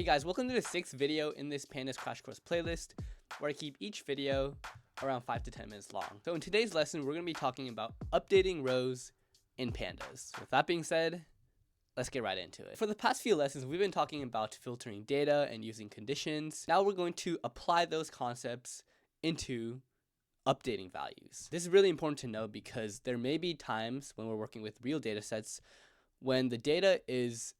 guys, welcome to the 6th video in this Pandas Crash Course playlist, where I keep each video around 5 to 10 minutes long. So in today's lesson, we're going to be talking about updating rows in Pandas. With that being said, let's get right into it. For the past few lessons, we've been talking about filtering data and using conditions. Now we're going to apply those concepts into updating values. This is really important to know because there may be times when we're working with real data sets when the data is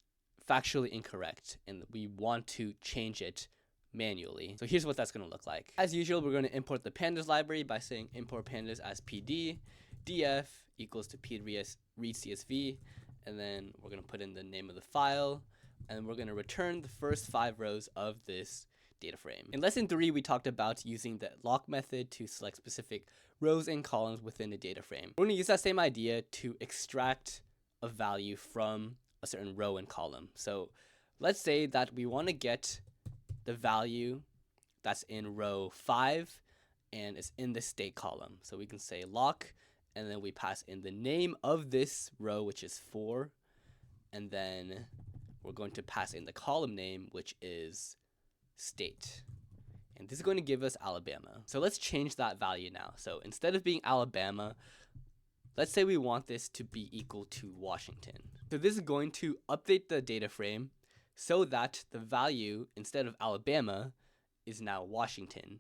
factually incorrect and we want to change it manually. So here's what that's going to look like. As usual, we're going to import the pandas library by saying import pandas as pd, df equals to read csv, and then we're going to put in the name of the file, and we're going to return the first 5 rows of this data frame. In lesson 3, we talked about using the lock method to select specific rows and columns within a data frame. We're going to use that same idea to extract a value from a certain row and column. So let's say that we want to get the value that's in row 5 and it's in the state column. So we can say lock, and then we pass in the name of this row, which is 4, and then we're going to pass in the column name, which is state. And this is going to give us Alabama. So let's change that value now. So instead of being Alabama, let's say we want this to be equal to Washington. So this is going to update the data frame so that the value, instead of Alabama, is now Washington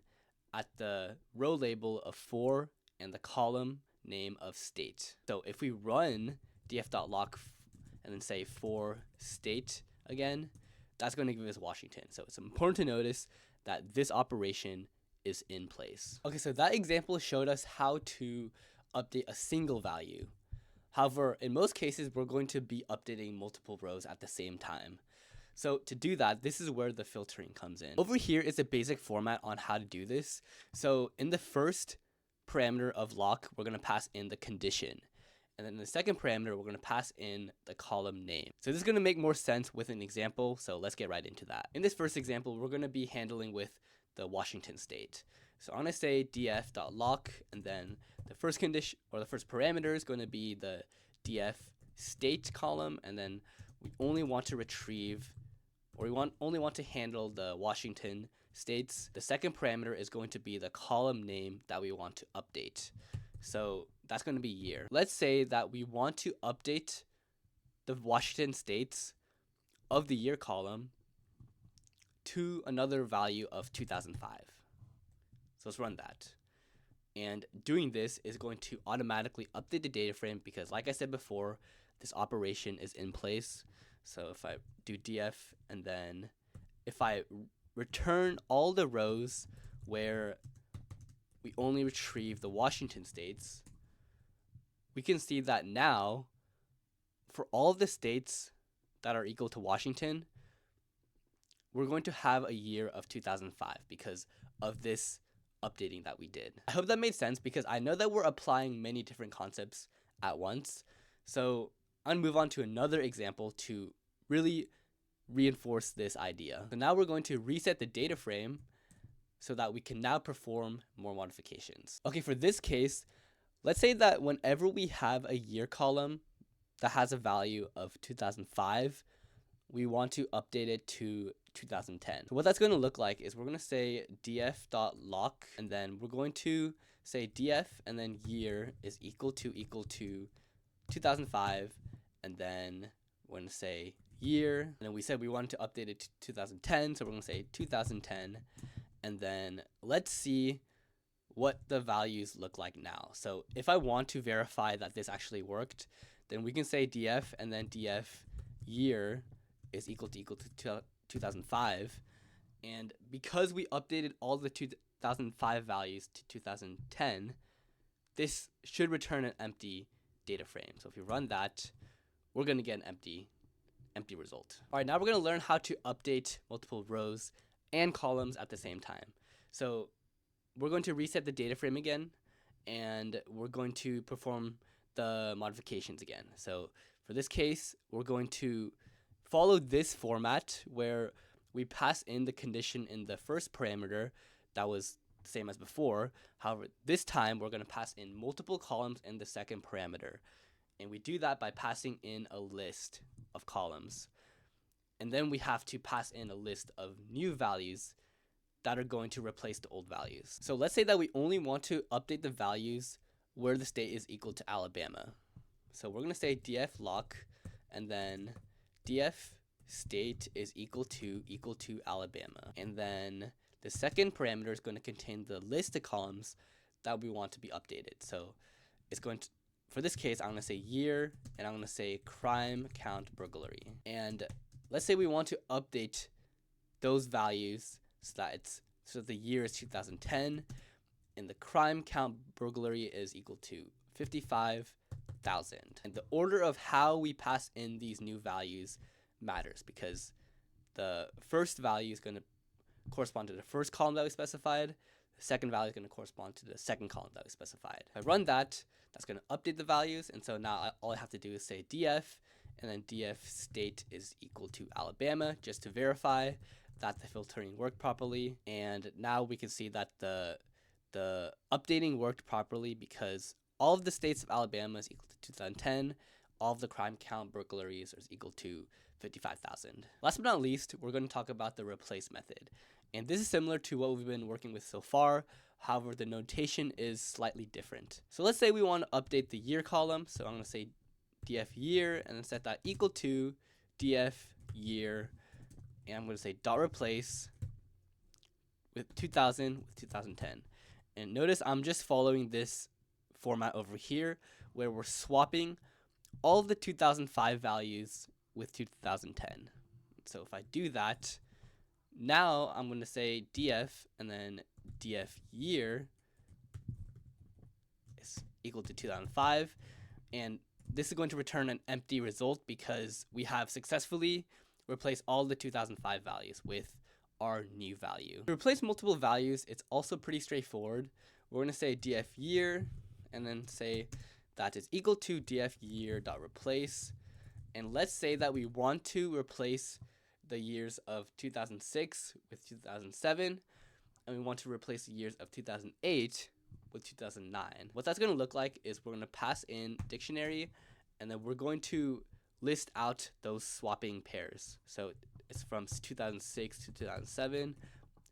at the row label of 4 and the column name of state. So if we run df.lock and then say for state again, that's going to give us Washington. So it's important to notice that this operation is in place. Okay, so that example showed us how to update a single value. However, in most cases, we're going to be updating multiple rows at the same time. So to do that, this is where the filtering comes in. Over here is a basic format on how to do this. So in the first parameter of lock, we're going to pass in the condition. And then in the second parameter, we're going to pass in the column name. So this is going to make more sense with an example. So let's get right into that. In this first example, we're going to be handling with the Washington state. So I'm going to say df.lock, and then the first condition or the first parameter is going to be the df state column, and then we only want to retrieve, or only want to handle the Washington states. The second parameter is going to be the column name that we want to update. So that's going to be year. Let's say that we want to update the Washington states of the year column to another value of 2005. So let's run that. And doing this is going to automatically update the data frame because, like I said before, this operation is in place. So if I do df and then if I return all the rows where we only retrieve the Washington states, we can see that now for all of the states that are equal to Washington, we're going to have a year of 2005 because of this updating that we did. I hope that made sense because I know that we're applying many different concepts at once. So I'm going to move on to another example to really reinforce this idea. So now we're going to reset the data frame so that we can now perform more modifications. Okay, for this case, let's say that whenever we have a year column that has a value of 2005, we want to update it to 2010. So what that's going to look like is we're going to say df.lock, and then we're going to say df and then year is equal to 2005, and then we're going to say year, and then we said we wanted to update it to 2010, so we're going to say 2010, and then let's see what the values look like now. So if I want to verify that this actually worked, then we can say df and then df year is equal to 2005, and because we updated all the 2005 values to 2010, this should return an empty data frame. So if we run that, we're going to get an empty result. All right, now we're going to learn how to update multiple rows and columns at the same time. So we're going to reset the data frame again, and we're going to perform the modifications again. So for this case, we're going to follow this format where we pass in the condition in the first parameter that was the same as before. However, this time we're going to pass in multiple columns in the second parameter. And we do that by passing in a list of columns. And then we have to pass in a list of new values that are going to replace the old values. So let's say that we only want to update the values where the state is equal to Alabama. So we're going to say df lock, and then df state is equal to Alabama. And then the second parameter is going to contain the list of columns that we want to be updated. So it's going to, for this case, I'm going to say year, and I'm going to say crime count burglary. And let's say we want to update those values so the year is 2010, and the crime count burglary is equal to 55,000. And the order of how we pass in these new values matters, because the first value is going to correspond to the first column that we specified. The second value is going to correspond to the second column that we specified. If I run that, that's going to update the values. And so now all I have to do is say df, and then df state is equal to Alabama, just to verify that the filtering worked properly. And now we can see that the updating worked properly, because all of the states of Alabama is equal to 2010. All of the crime count burglaries is equal to 55,000. Last but not least, we're going to talk about the replace method. And this is similar to what we've been working with so far. However, the notation is slightly different. So let's say we want to update the year column. So I'm going to say df year, and then set that equal to df year. And I'm going to say dot replace with 2000 with 2010. And notice I'm just following this format over here, where we're swapping all of the 2005 values with 2010. So if I do that, now I'm going to say df, and then df year is equal to 2005. And this is going to return an empty result, because we have successfully replaced all the 2005 values with our new value. To replace multiple values, it's also pretty straightforward. We're going to say df year, and then say that is equal to df year dot replace. And let's say that we want to replace the years of 2006 with 2007, and we want to replace the years of 2008 with 2009. What that's going to look like is we're going to pass in dictionary, and then we're going to list out those swapping pairs. So it's from 2006 to 2007,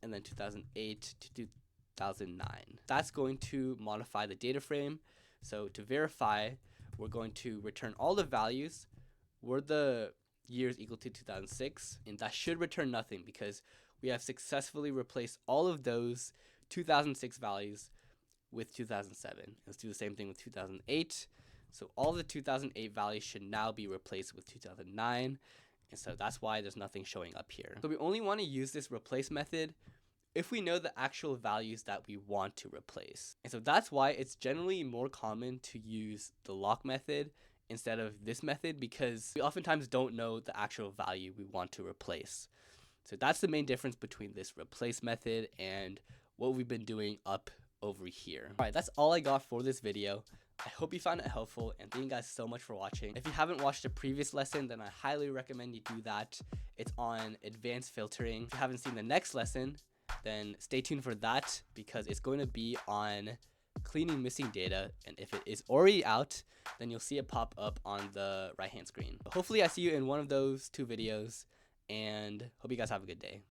and then 2008 to 2009. That's going to modify the data frame. So to verify, we're going to return all the values were the years equal to 2006, and that should return nothing, because we have successfully replaced all of those 2006 values with 2007. Let's do the same thing with 2008. So all the 2008 values should now be replaced with 2009, and so that's why there's nothing showing up here. So we only want to use this replace method if we know the actual values that we want to replace. And so that's why it's generally more common to use the lock method instead of this method, because we oftentimes don't know the actual value we want to replace. So that's the main difference between this replace method and what we've been doing up over here. Alright, that's all I got for this video. I hope you found it helpful, and thank you guys so much for watching. If you haven't watched a previous lesson, then I highly recommend you do that. It's on advanced filtering. If you haven't seen the next lesson, then stay tuned for that, because it's going to be on cleaning missing data, and if it is already out, then you'll see it pop up on the right hand screen. Hopefully I see you in one of those two videos, and hope you guys have a good day.